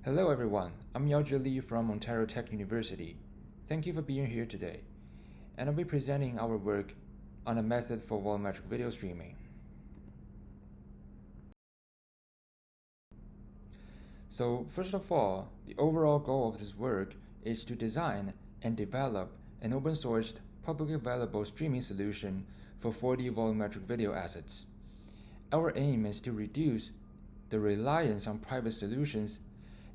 Hello everyone, I'm Yaojie from Ontario Tech University. Thank you for being here today. And I'll be presenting our work on a method for volumetric video streaming. So first of all, the overall goal of this work is to design and develop an open-sourced, publicly available streaming solution for 4D volumetric video assets. Our aim is to reduce the reliance on private solutions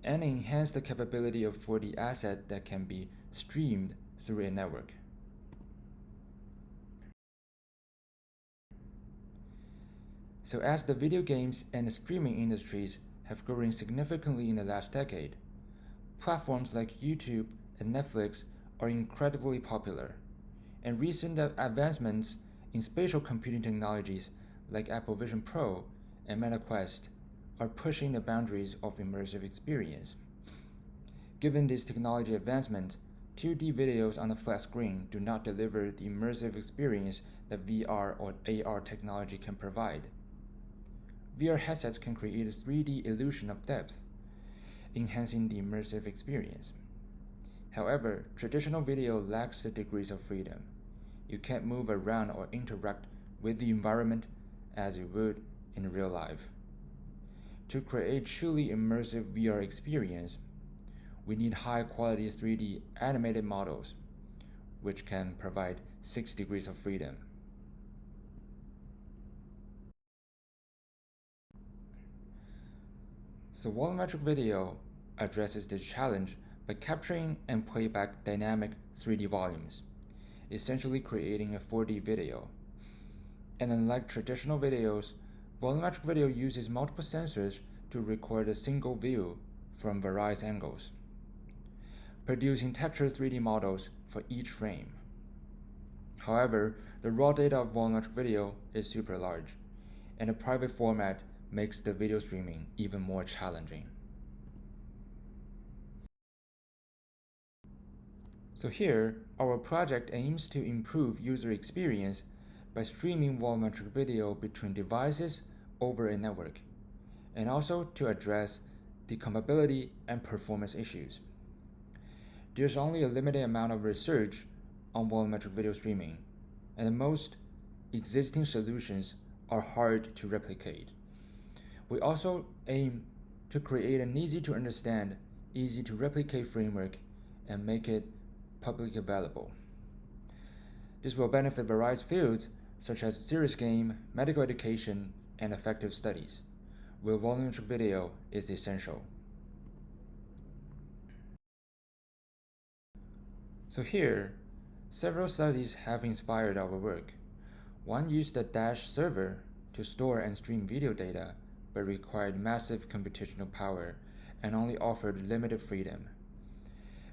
and enhance the capability of 4D asset that can be streamed through a network. So as the video games and the streaming industries have grown significantly in the last decade, platforms like YouTube and Netflix are incredibly popular, and recent advancements in spatial computing technologies like Apple Vision Pro and Meta Quest are pushing the boundaries of immersive experience. Given this technology advancement, 2D videos on a flat screen do not deliver the immersive experience that VR or AR technology can provide. VR headsets can create a 3D illusion of depth, enhancing the immersive experience. However, traditional video lacks the degrees of freedom. You can't move around or interact with the environment as you would in real life. To create truly immersive VR experience, we need high-quality 3D animated models, which can provide 6 degrees of freedom. So volumetric video addresses this challenge by capturing and playback dynamic 3D volumes, essentially creating a 4D video. And unlike traditional videos, volumetric video uses multiple sensors to record a single view from various angles, producing textured 3D models for each frame. However, the raw data of volumetric video is super large, and a private format makes the video streaming even more challenging. So here, our project aims to improve user experience by streaming volumetric video between devices over a network, and also to address the compatibility and performance issues. There's only a limited amount of research on volumetric video streaming, and most existing solutions are hard to replicate. We also aim to create an easy-to-understand, easy-to-replicate framework and make it publicly available. This will benefit various fields such as serious game, medical education, and effective studies, where volumetric video is essential. So here, several studies have inspired our work. One used the Dash server to store and stream video data, but required massive computational power and only offered limited freedom.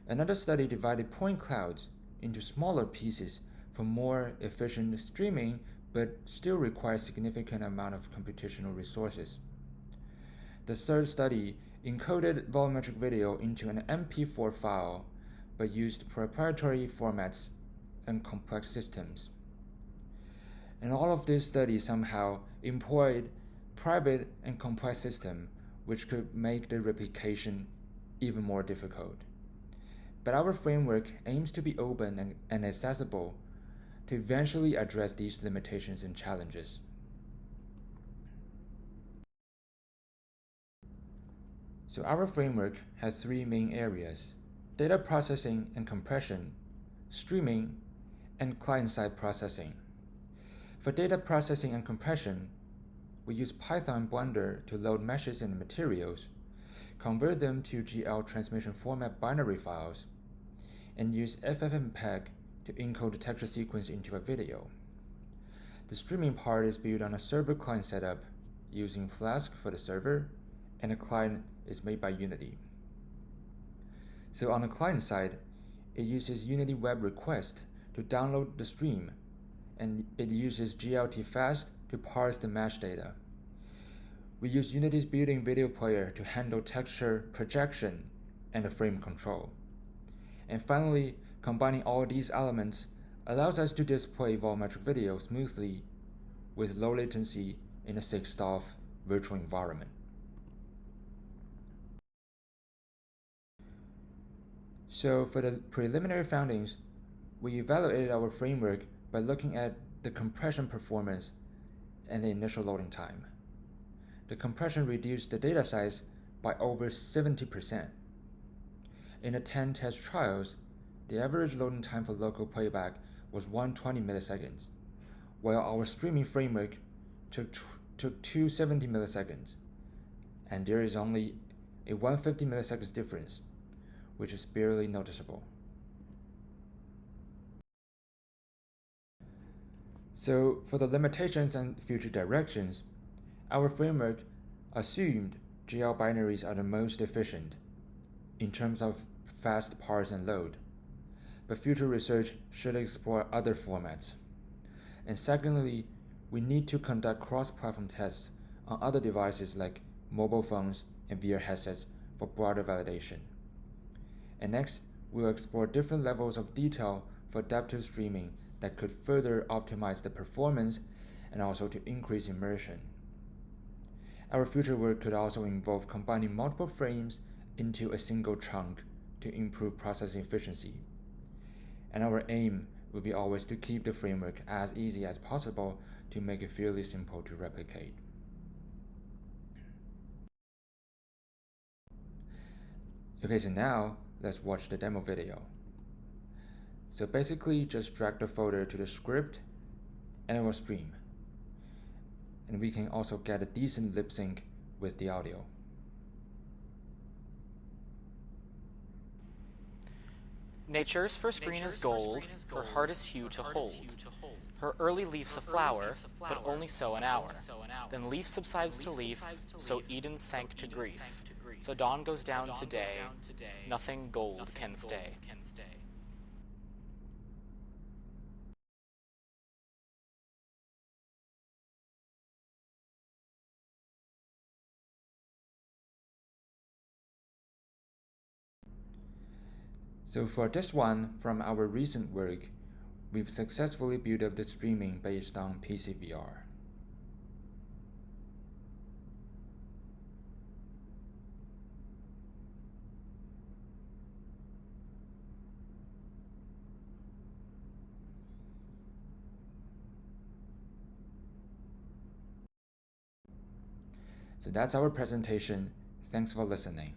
Another study divided point clouds into smaller pieces for more efficient streaming, but still requires significant amount of computational resources. The third study encoded volumetric video into an MP4 file, but used proprietary formats and complex systems. And all of these studies somehow employed private and complex systems, which could make the replication even more difficult. But our framework aims to be open and accessible to eventually address these limitations and challenges. So our framework has 3 main areas: data processing and compression, streaming, and client-side processing. For data processing and compression, we use Python Blender to load meshes and materials, convert them to GL transmission format binary files, and use FFmpeg to encode the texture sequence into a video. The streaming part is built on a server-client setup using Flask for the server, and the client is made by Unity. So on the client side, it uses Unity Web Request to download the stream, and it uses GLTFast to parse the mesh data. We use Unity's built-in video player to handle texture projection and the frame control. And finally, combining all these elements allows us to display volumetric video smoothly with low latency in a 6DoF virtual environment. So for the preliminary findings, we evaluated our framework by looking at the compression performance and the initial loading time. The compression reduced the data size by over 70%. In the 10 test trials, the average loading time for local playback was 120 milliseconds, while our streaming framework took 270 milliseconds, and there is only a 150 milliseconds difference, which is barely noticeable. So for the limitations and future directions, our framework assumed GL binaries are the most efficient in terms of fast parse and load, but future research should explore other formats. And secondly, we need to conduct cross-platform tests on other devices like mobile phones and VR headsets for broader validation. And next, we'll explore different levels of detail for adaptive streaming that could further optimize the performance and also to increase immersion. Our future work could also involve combining multiple frames into a single chunk to improve processing efficiency. And our aim will be always to keep the framework as easy as possible to make it fairly simple to replicate. Okay, so now let's watch the demo video. So basically just drag the folder to the script and it will stream. And we can also get a decent lip sync with the audio. Nature's first green is gold, her hardest hue to hold. Her early leaf's a flower, but only so an hour. Then leaf subsides to leaf, so Eden sank to grief. So dawn goes down today, nothing gold can stay. So for this one, from our recent work, we've successfully built up the streaming based on PCVR. So that's our presentation. Thanks for listening.